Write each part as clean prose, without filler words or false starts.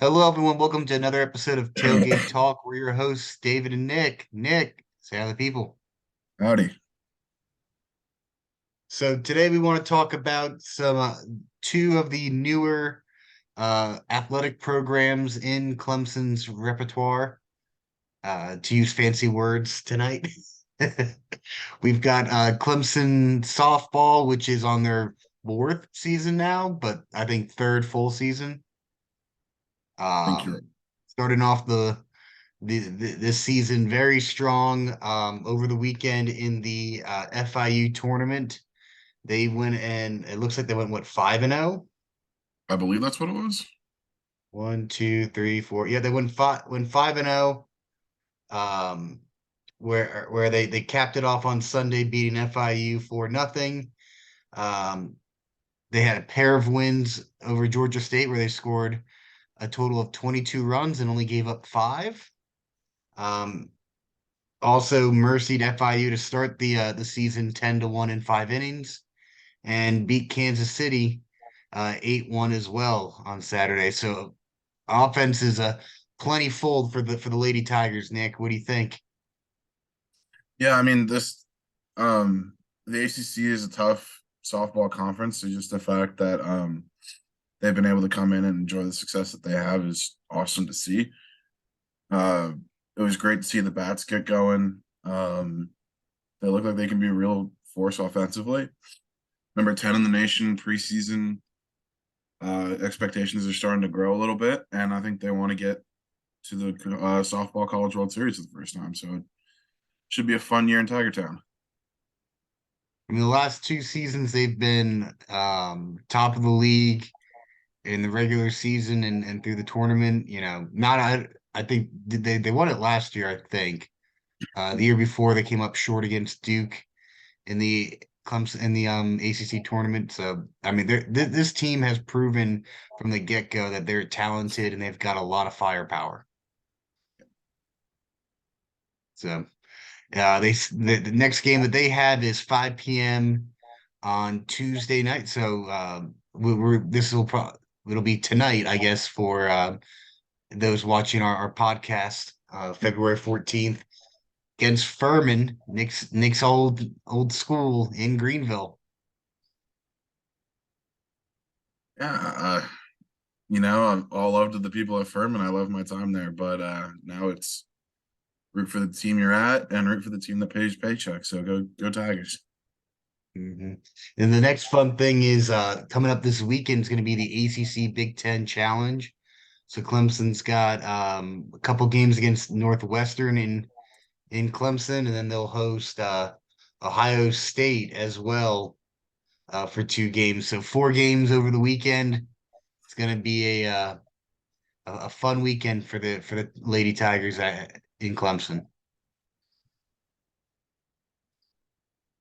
Hello, everyone. Welcome to another episode of Tailgate Talk. We're your hosts, David and Nick. Nick, say hi to the people. Howdy. So today we want to talk about some two of the newer athletic programs in Clemson's repertoire. To use fancy words tonight, we've got Clemson softball, which is on their fourth season now, but I think third full season. Thank you. Starting off this season very strong. Over the weekend in the FIU tournament, they went and it looks like they went what 5-0. I believe that's what it was. One, two, three, four. Yeah, they went 5-0. Um, where they capped it off on Sunday, beating FIU for nothing. Um, they had a pair of wins over Georgia State where they scored a total of 22 runs and only gave up five. Um, Also mercied FIU to start the season 10-1 in 5 innings and beat Kansas City 8-1 as well on Saturday. So offense is plenty full for the Lady Tigers. Nick, what do you think? Yeah, I mean the ACC is a tough softball conference, so just the fact that they've been able to come in and enjoy the success that they have is awesome to see. Uh it was great to see the bats get going. They look like they can be a real force offensively. Number 10 in the nation preseason. Expectations are starting to grow a little bit, and I think they want to get to the softball College World Series for the first time. So it should be a fun year in Tiger Town. I mean, the last two seasons they've been top of the league in the regular season and through the tournament. Not I think they won it last year, I think. The year before they came up short against Duke in the Clemson in the ACC tournament. So I mean, this team has proven from the get-go that they're talented and they've got a lot of firepower. So the next game that they have is 5 p.m. on Tuesday night. So this will probably it'll be tonight, I guess, for those watching our podcast, February 14th against Furman, Nick's old school in Greenville. Yeah, I'm all love to the people at Furman. I love my time there, but now it's root for the team you're at and root for the team that pays paycheck. So go Tigers. hmm And the next fun thing is coming up this weekend is going to be the ACC Big Ten Challenge. So Clemson's got a couple games against Northwestern in Clemson, and then they'll host Ohio State as well for two games. So four games over the weekend. It's going to be a fun weekend for the Lady Tigers in Clemson.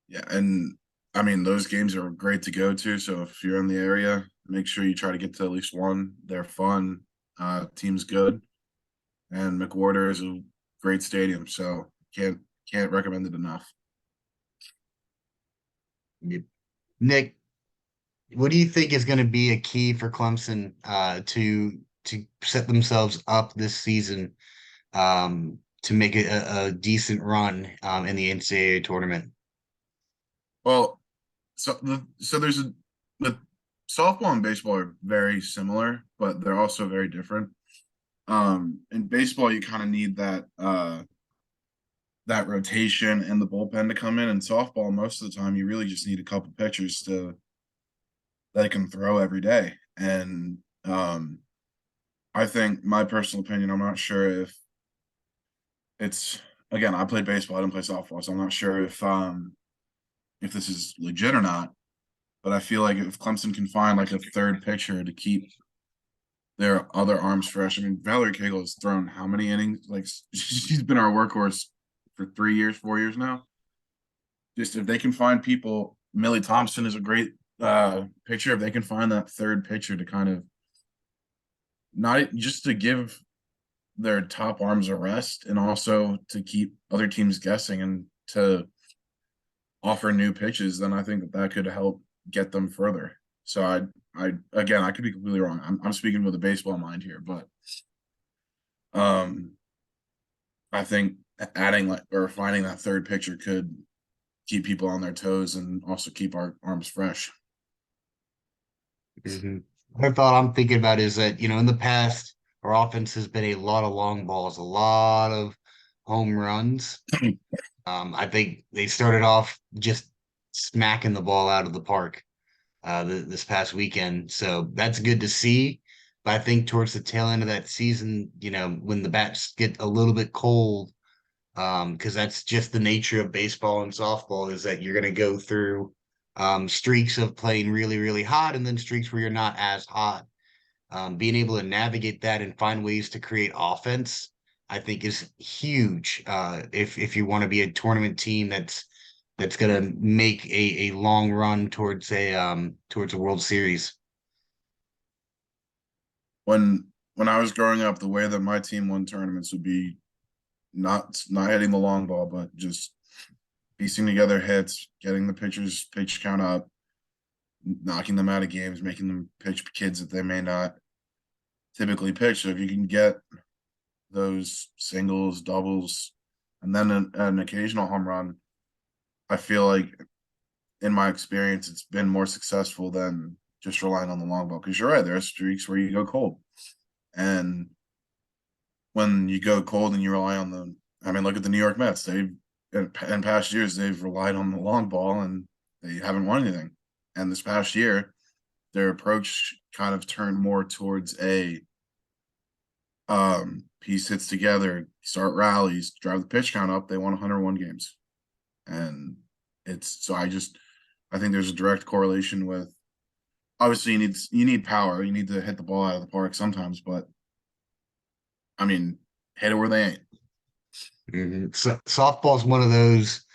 Yeah, and I mean those games are great to go to. So if you're in the area, make sure you try to get to at least one. They're fun. Team's good, and McWhorter is a great stadium. So can't recommend it enough. Nick, what do you think is going to be a key for Clemson to set themselves up this season to make a decent run in the NCAA tournament? Well, so there's the softball and baseball are very similar, but they're also very different. In baseball, you kind of need that rotation and the bullpen to come in. And softball, most of the time, you really just need a couple pitchers to that can throw every day. And I think my personal opinion, I'm not sure if it's again, I played baseball, I didn't play softball, so I'm not sure if this is legit or not. But I feel like if Clemson can find like a third pitcher to keep their other arms fresh. I mean, Valerie Cagle has thrown how many innings? Like she's been our workhorse for 3 years, 4 years now. Just if they can find people, Millie Thompson is a great pitcher. If they can find that third pitcher to kind of not just to give their top arms a rest and also to keep other teams guessing and to offer new pitches, then I think that could help get them further. So I could be completely wrong. I'm speaking with a baseball mind here, but um, I think adding like or finding that third pitcher could keep people on their toes and also keep our arms fresh. Mhm. Another thought I'm thinking about is that, in the past, our offense has been a lot of long balls, a lot of home runs. I think they started off just smacking the ball out of the park this past weekend. So that's good to see. But I think towards the tail end of that season, when the bats get a little bit cold, because that's just the nature of baseball and softball is that you're going to go through streaks of playing really, really hot and then streaks where you're not as hot. Being able to navigate that and find ways to create offense, I think is huge. If you want to be a tournament team that's gonna make a long run towards a World Series. When I was growing up, the way that my team won tournaments would be not hitting the long ball, but just piecing together hits, getting the pitchers pitch count up, knocking them out of games, making them pitch kids that they may not typically pitch. So if you can get those singles, doubles, and then an occasional home run, I feel like in my experience, it's been more successful than just relying on the long ball. Because you're right, there are streaks where you go cold, and when you go cold and you rely on the, I mean, look at the New York Mets. They've in past years they've relied on the long ball and they haven't won anything. And this past year, their approach kind of turned more towards a piece hits together, start rallies, drive the pitch count up. They won 101 games, and it's so I think there's a direct correlation with obviously you need power, you need to hit the ball out of the park sometimes, but I mean hit it where they ain't. Mhm. So softball is one of those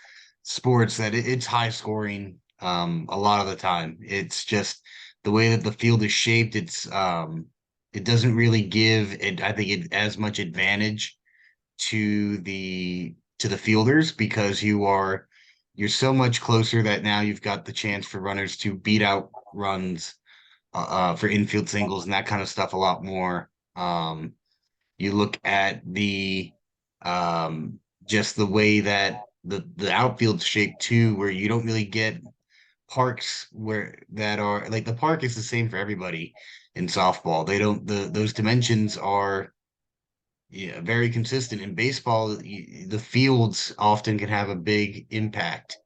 sports that it's high scoring a lot of the time. It's just the way that the field is shaped, it doesn't really give it, I think it as much advantage to the fielders because you're so much closer that now you've got the chance for runners to beat out runs for infield singles and that kind of stuff a lot more. You look at the just the way that the outfield's shaped too, where you don't really get parks where that are like the park is the same for everybody in softball. They don't those dimensions are yeah, very consistent. In baseball, the fields often can have a big impact.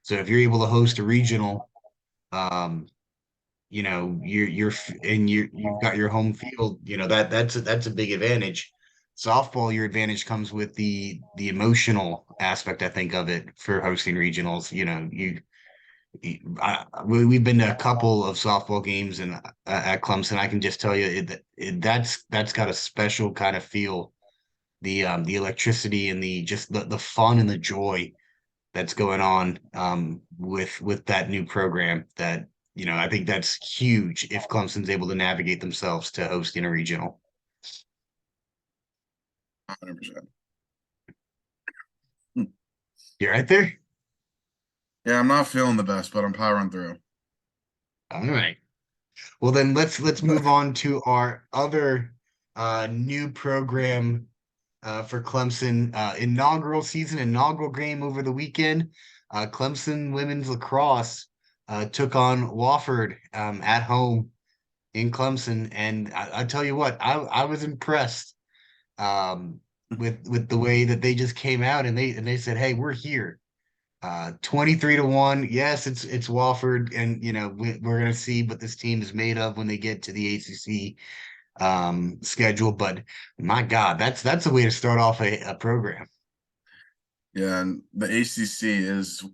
So if you're able to host a regional, um, you've got your home field, that's a big advantage. Softball, your advantage comes with the emotional aspect, I think, of it for hosting regionals. We've been to a couple of softball games and at Clemson. I can just tell you that's got a special kind of feel. The electricity and the fun and the joy that's going on with that new program that I think that's huge if Clemson's able to navigate themselves to hosting a regional. 100%. You're right there. Yeah, I'm not feeling the best, but I'm powering through. All right. Well, then let's move on to our other new program for Clemson inaugural season, inaugural game over the weekend. Clemson women's lacrosse took on Wofford at home in Clemson, and I tell you what, I was impressed um, with the way that they just came out and they said, "Hey, we're here." 23-1. Yes, it's Wofford, and we're gonna see what this team is made of when they get to the ACC schedule. But my God, that's a way to start off a program. Yeah, and the ACC is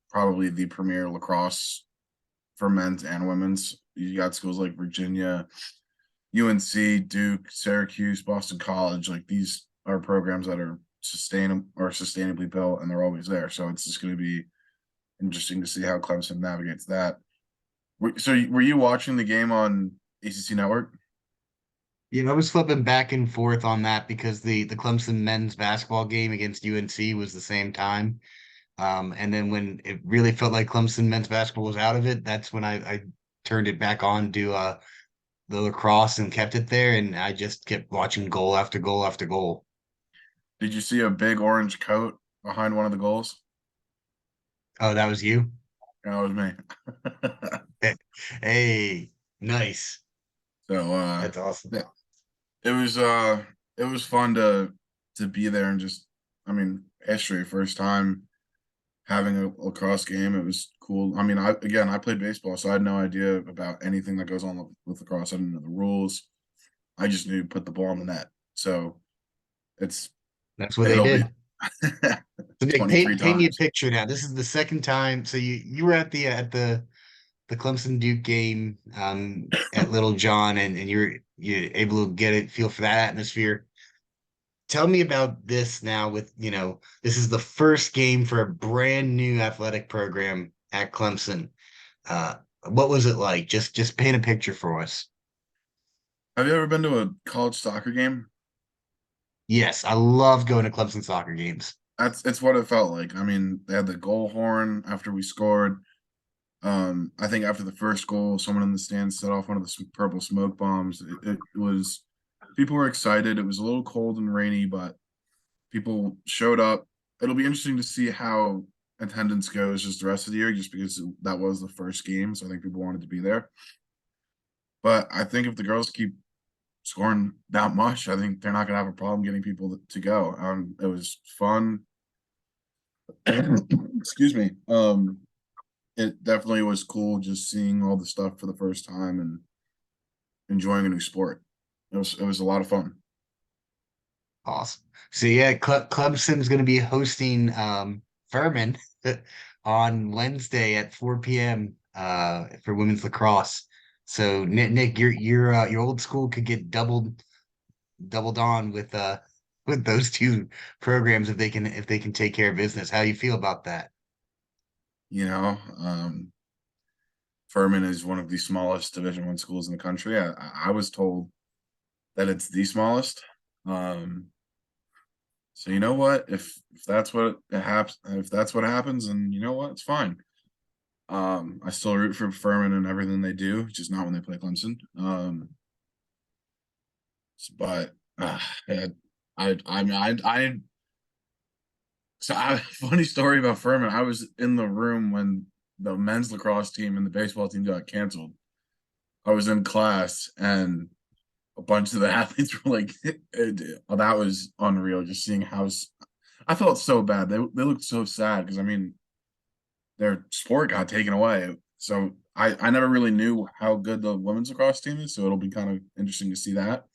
probably the premier lacrosse for men's and women's. You got schools like Virginia, UNC, Duke, Syracuse, Boston College. Like these are programs that are sustainable or sustainably built, and they're always there. So it's just going to be interesting to see how Clemson navigates that. So were you watching the game on ACC Network? I was flipping back and forth on that because the Clemson men's basketball game against UNC was the same time. And then when it really felt like Clemson men's basketball was out of it, that's when I turned it back on to the lacrosse and kept it there, and I just kept watching goal after goal after goal. Did you see a big orange coat behind one of the goals? Oh, that was you? That was me. Hey, nice. So That's awesome. yeah, it was it was fun to be there and just I mean history first time having a lacrosse game. It was cool. I mean, I played baseball, so I had no idea about anything that goes on with lacrosse. I didn't know the rules. I just knew to put the ball in the net. So it's That's what they it'll be did. So Nick, 23 paint me a times. picture now. This is the second time. So you were at the Clemson Duke game at Little John, and you're able to get it feel for that atmosphere. Tell me about this now with, this is the first game for a brand new athletic program at Clemson. Uh, what was it like? Just paint a picture for us. Have you ever been to a college soccer game? Yes, I love going to Clemson soccer games. That's it's what it felt like. I mean, they had the goal horn after we scored. I think after the first goal, someone in the stands set off one of the purple smoke bombs. It was people were excited. It was a little cold and rainy, but people showed up. It'll be interesting to see how attendance goes just the rest of the year, just because that was the first game. So I think people wanted to be there. But I think if the girls keep scoring that much, I think they're not going to have a problem getting people to go. It was fun. Excuse me. It definitely was cool just seeing all the stuff for the first time and enjoying a new sport. It was a lot of fun. Awesome. So yeah, Clemson's going to be hosting Furman on Wednesday at 4 p.m. For women's lacrosse. So Nick, your old school could get doubled on with those two programs if they can take care of business. How do you feel about that? You know, Furman is one of the smallest Division I schools in the country. I was told that it's the smallest. Um, so you know what? If that's what it happens, if that's what happens, then you know what? It's fine. I still root for Furman and everything they do, just not when they play Clemson. But yeah, I mean I so funny story about Furman. I was in the room when the men's lacrosse team and the baseball team got canceled. I was in class and a bunch of the athletes were like, that was unreal. Just seeing how I felt so bad. They looked so sad because I mean their sport got taken away. So I never really knew how good the women's lacrosse team is. So it'll be kind of interesting to see that.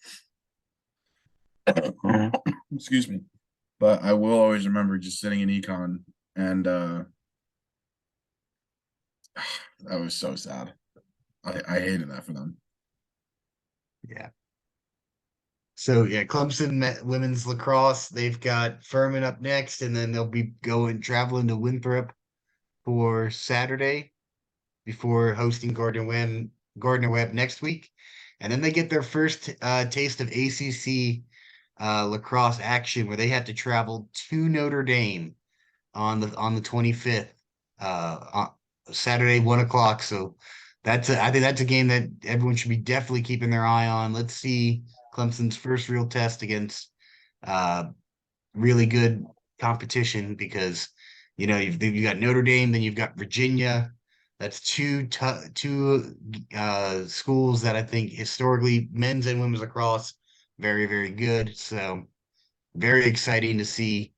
Excuse me. But I will always remember just sitting in econ and that was so sad. I hated that for them. Yeah. So yeah, women's lacrosse. They've got Furman up next, and then they'll be traveling to Winthrop for Saturday before hosting Gardner Webb next week, and then they get their first taste of ACC lacrosse action, where they have to travel to Notre Dame on the 25th, on Saturday, 1 o'clock. So I think that's a game that everyone should be definitely keeping their eye on. Let's see Clemson's first real test against uh, really good competition, because you've got Notre Dame, then you've got Virginia. That's two schools that I think historically men's and women's lacrosse very, very good. So very exciting to see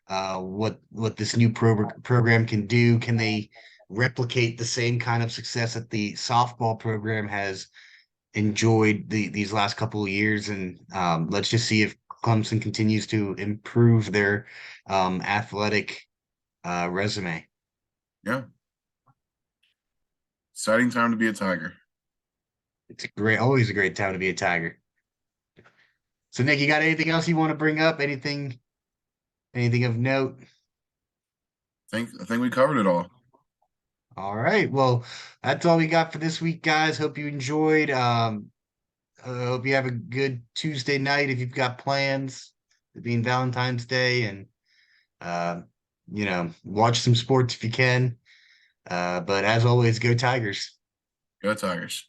what this new program can do. Can they replicate the same kind of success that the softball program has enjoyed these last couple of years? And let's just see if Clemson continues to improve their athletic resume. Yeah. Exciting time to be a Tiger. It's always a great time to be a Tiger. So Nick, you got anything else you want to bring up? Anything of note? I think we covered it all. All right. Well, that's all we got for this week, guys. Hope you enjoyed. Hope you have a good Tuesday night if you've got plans, it being Valentine's Day, and uh, watch some sports if you can. But as always, go Tigers. Go Tigers.